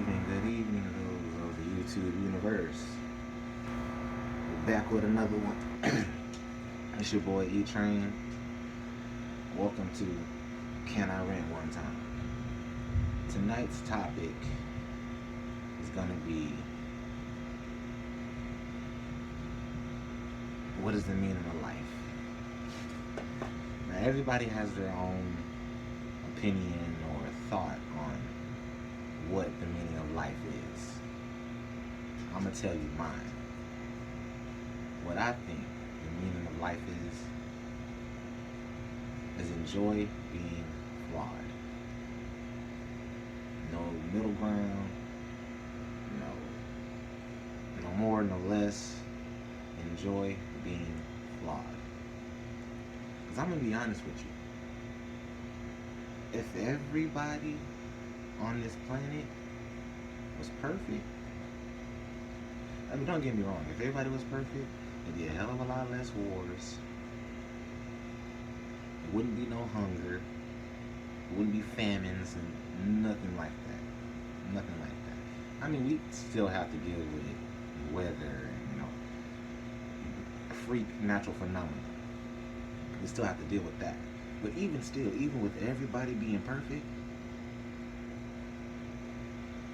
Good evening, those of the YouTube universe. We're back with another one. It's your boy E Train. Welcome to Can I Rant One Time? Tonight's topic is gonna be what is the meaning of life? Now, everybody has their own opinion or thought on what the meaning of life is. I'm gonna tell you mine. What I think the meaning of life is enjoy being flawed. No middle ground, no more, no less. Enjoy being flawed. Because I'm gonna be honest with you. If everybody on this planet was perfect, I mean, don't get me wrong, if everybody was perfect, there'd be a hell of a lot less wars. There wouldn't be no hunger. There wouldn't be famines and nothing like that. Nothing like that. I mean, we still have to deal with weather and, freak natural phenomena. We still have to deal with that. But even still, even with everybody being perfect,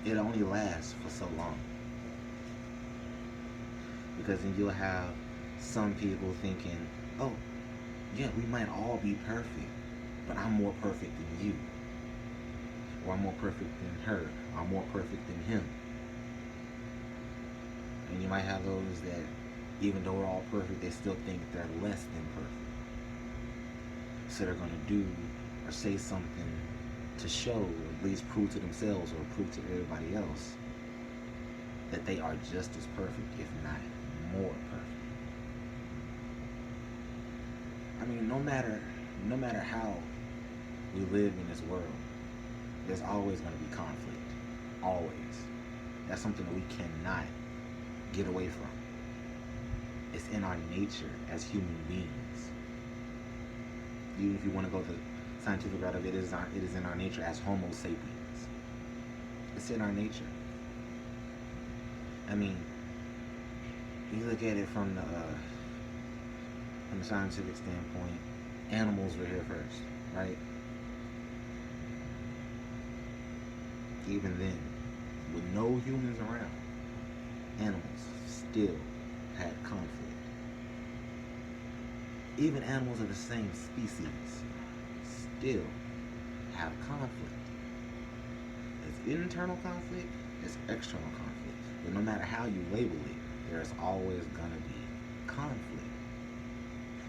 it only lasts for so long. Because then you'll have some people thinking, oh, yeah, we might all be perfect, but I'm more perfect than you. Or I'm more perfect than her. Or I'm more perfect than him. And you might have those that, even though we're all perfect, they still think they're less than perfect. So they're going to do or say something to show, or at least prove to themselves or prove to everybody else that they are just as perfect, if not more perfect. I mean, no matter how we live in this world, there's always going to be conflict. Always. That's something that we cannot get away from. It's in our nature as human beings. Even if you want to go the scientific route of it, it is in our nature as Homo sapiens. It's in our nature. I mean, you look at it from the scientific standpoint, animals were here first, right? Even then, with no humans around, animals still had conflict. Even animals of the same species still have conflict. It's internal conflict, it's external conflict. But no matter how you label it, there's always gonna be conflict.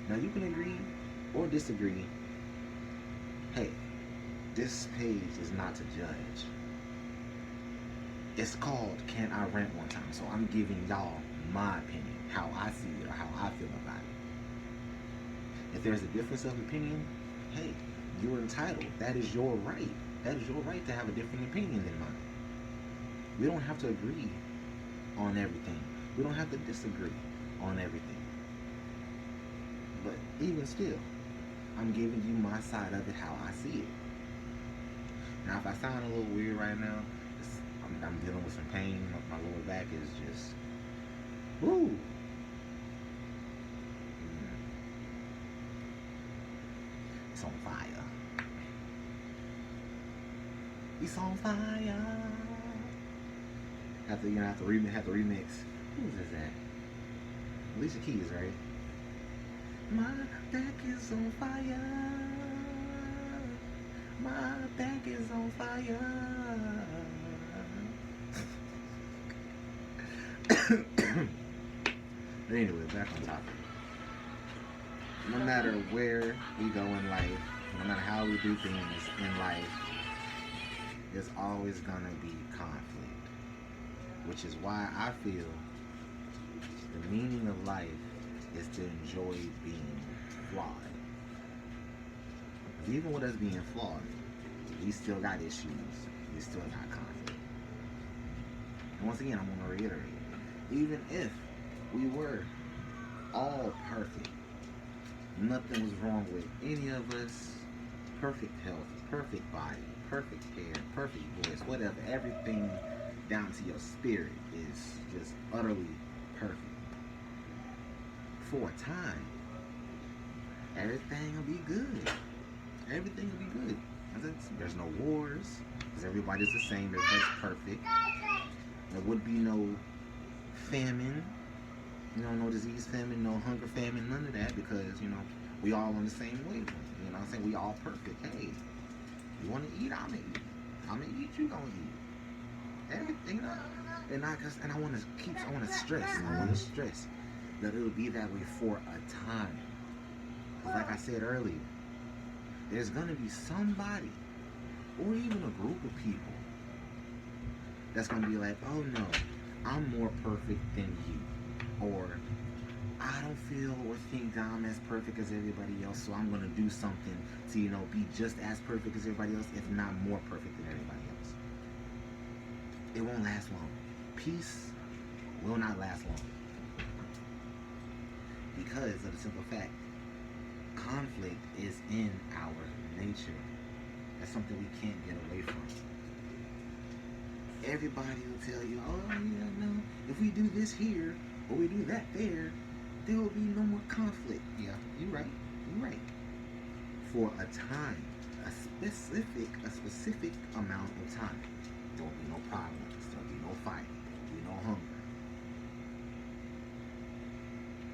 Now you can agree or disagree. Hey, this page is not to judge. It's called Can I Rant One Time? So I'm giving y'all my opinion, how I see it or how I feel about it. If there's a difference of opinion, hey, you're entitled. That is your right. That is your right to have a different opinion than mine. We don't have to agree on everything. We don't have to disagree on everything. But even still, I'm giving you my side of it, how I see it. Now, if I sound a little weird right now, I'm dealing with some pain. My lower back is just, woo. It's on fire. It's on fire. Have to remix. Who is that? Alicia Keys, right? My back is on fire. My back is on fire. But anyway, back on topic. No matter where we go in life, no matter how we do things in life, there's always gonna be conflict. Which is why I feel the meaning of life is to enjoy being flawed. Even with us being flawed, we still got issues. We still got conflict. And once again, I'm gonna reiterate, even if we were all perfect, nothing was wrong with any of us, perfect health, perfect body, perfect hair, perfect voice, whatever, everything down to your spirit is just utterly perfect. For a time, everything will be good. Everything will be good. There's no wars, because everybody's the same, everybody's perfect. There would be no famine, no disease famine, no hunger famine, none of that, because, we all on the same wavelength. You know what I'm saying? We all perfect. Hey, you want to eat, I'm going to eat. I'm going to eat, you going to eat. Everything, And I want to stress that it'll be that way for a time. Because like I said earlier, there's going to be somebody, or even a group of people, that's going to be like, oh no, I'm more perfect than you. Or, I don't feel or think that I'm as perfect as everybody else, so I'm going to do something to, be just as perfect as everybody else, if not more perfect than everybody else. It won't last long. Peace will not last long. Because of the simple fact, conflict is in our nature. That's something we can't get away from. Everybody will tell you, oh yeah, no, if we do this here, or we do that there will be no more conflict. Yeah, you're right. For a time, a specific amount of time, there will be no problems, there will be no fighting, there will be no hunger.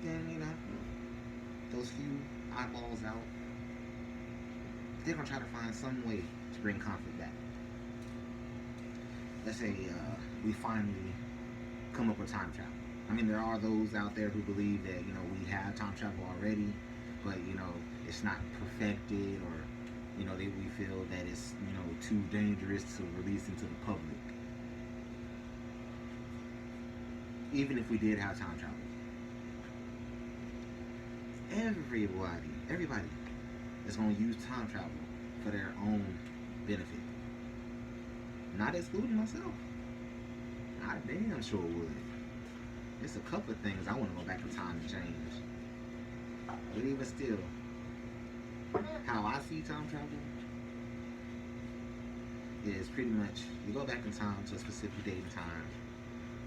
Then, those few eyeballs out, they're going to try to find some way to bring conflict back. Let's say we finally come up with time travel. I mean, there are those out there who believe that, we have time travel already, but, it's not perfected, or, we feel that it's, too dangerous to release into the public. Even if we did have time travel, everybody is going to use time travel for their own benefit. Not excluding myself. I damn sure would. There's a couple of things I want to go back in time and change. But even still, how I see time travel is pretty much, you go back in time to a specific date and time,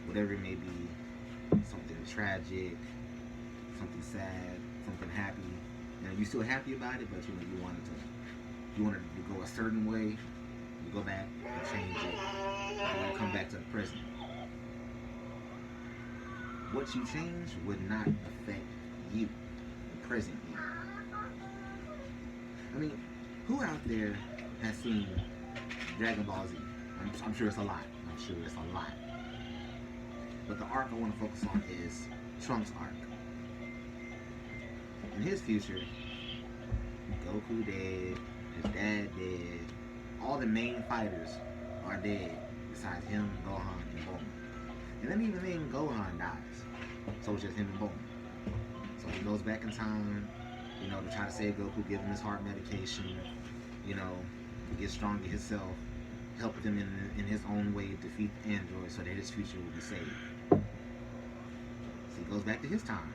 whatever it may be, something tragic, something sad, something happy. You're still happy about it, but you wanted to go a certain way. You go back and change it, and you come back to the present. What you change would not affect you, the present you. I mean, who out there has seen Dragon Ball Z? I'm sure it's a lot. But the arc I want to focus on is Trunks' arc. In his future, Goku dead, his dad dead, all the main fighters are dead besides him, Gohan, and Bulma. And then even Gohan dies. So it's just him and Bulma. So he goes back in time, to try to save Goku, give him his heart medication, get stronger himself, help him in his own way defeat the android so that his future will be saved. So he goes back to his time.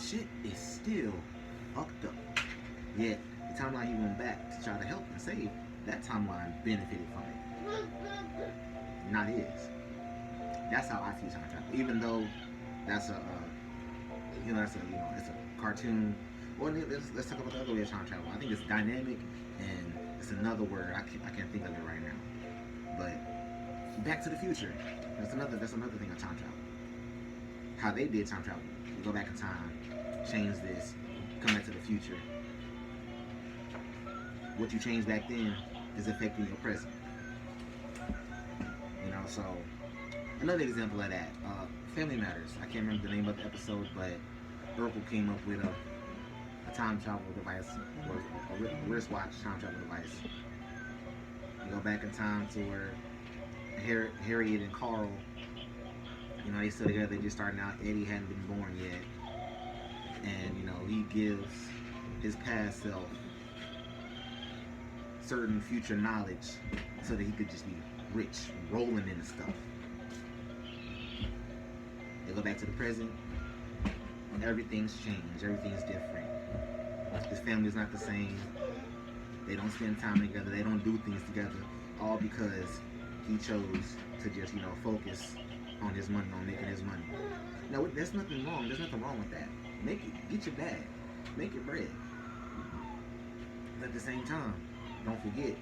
Shit is still fucked up. Yet, the timeline he went back to try to help and save, that timeline benefited from it. Not his. That's how I see time travel. Even though that's it's a cartoon. Well, let's talk about the other way of time travel. I think it's dynamic, and it's another word. I can't think of it right now. But Back to the Future. That's another thing of time travel. How they did time travel. You go back in time, change this, come back to the future. What you changed back then is affecting your present. So another example of that, Family Matters. I can't remember the name of the episode, but Urkel came up with a time travel device, or a wristwatch time travel device. You go back in time to where Harriet and Carl, they still together, they just starting out. Eddie hadn't been born yet. And, he gives his past self certain future knowledge so that he could just be rich, rolling in the stuff. They go back to the present, and everything's changed, everything's different. His family's not the same. They don't spend time together, they don't do things together, all because he chose to just, focus on his money, on making his money. Now, there's nothing wrong. There's nothing wrong with that. Get your bag, make your bread. But at the same time, don't forget,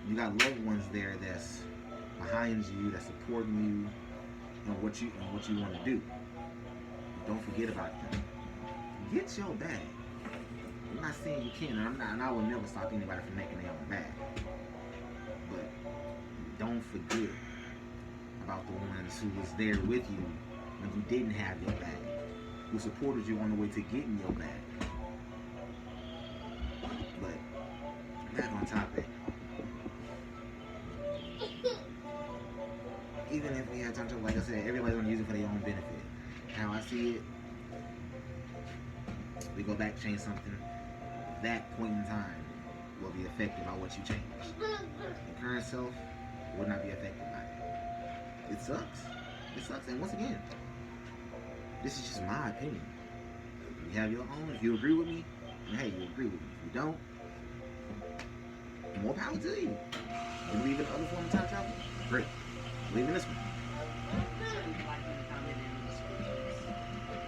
you got loved ones there that's behind you, that's supporting you, and what you want to do. Don't forget about them. Get your bag. I'm not saying you can't, and I will never stop anybody from making their own bag. But don't forget about the ones who was there with you when you didn't have your bag, who supported you on the way to getting your bag. But back on topic. Even if we had time to, like I said, everybody's gonna use it for their own benefit. How I see it, we go back, change something. That point in time will be affected by what you change. The current self will not be affected by it. It sucks. It sucks. And once again, this is just my opinion. You have your own. If you agree with me, then hey, you agree with me. If you don't, more power to you. You believe in other form of time travel? Great. Believe in this one.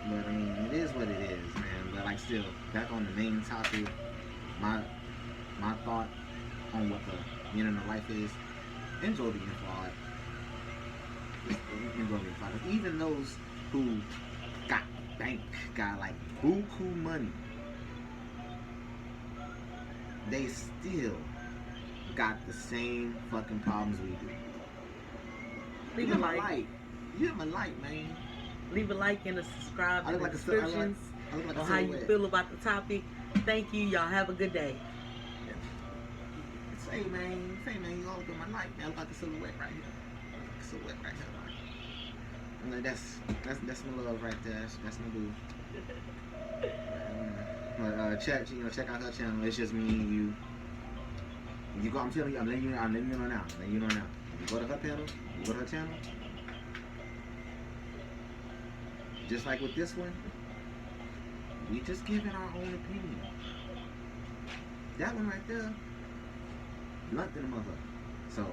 But I mean, it is what it is, man. But like, still, back on the main topic, my thought on what the meaning of life is: enjoy being flawed. Enjoy being flawed. Even those who got like buku money, they still got the same fucking problems we do. Leave a like. You have a like, man. Leave a like and a subscribe in the descriptions like on how you feel about the topic. Thank you. Y'all have a good day. Say, man, you all look at my like, man. I look like a silhouette right here. I look like a silhouette right here. I'm like, that's my love right there. That's my boo. Check out her channel. It's just me and you. You go. I'm telling you. I'm letting you know now. You go to her panel. You go to her channel. Just like with this one, we just giving our own opinion. That one right there, nothing of her. So,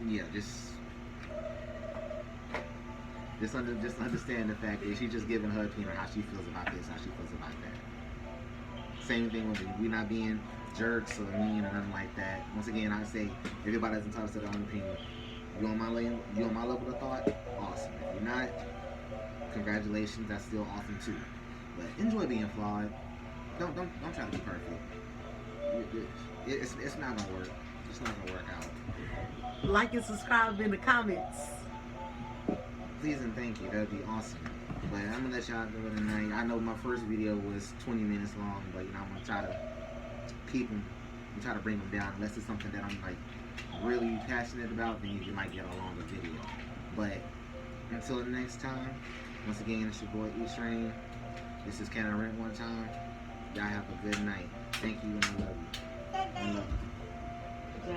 yeah, just understand the fact that she's just giving her opinion, how she feels about this, how she feels about that. Same thing with we not being jerks or mean or nothing like that. Once again, I say everybody's entitled to their own opinion. You on my level of thought? Awesome. If you're not, congratulations. That's still awesome too. But enjoy being flawed. Don't try to be perfect. It's not gonna work. It's not gonna work out. Like and subscribe in the comments. Please and thank you. That'd be awesome. But I'm gonna let y'all go tonight. I know my first video was 20 minutes long, but I'm gonna try to keep them. I'm trying to bring them down. Unless it's something that I'm like really passionate about, then you might get a longer video. But until the next time, once again, it's your boy E-Train. This is Can I Rant One Time. Y'all have a good night. Thank you and I love you. I love you.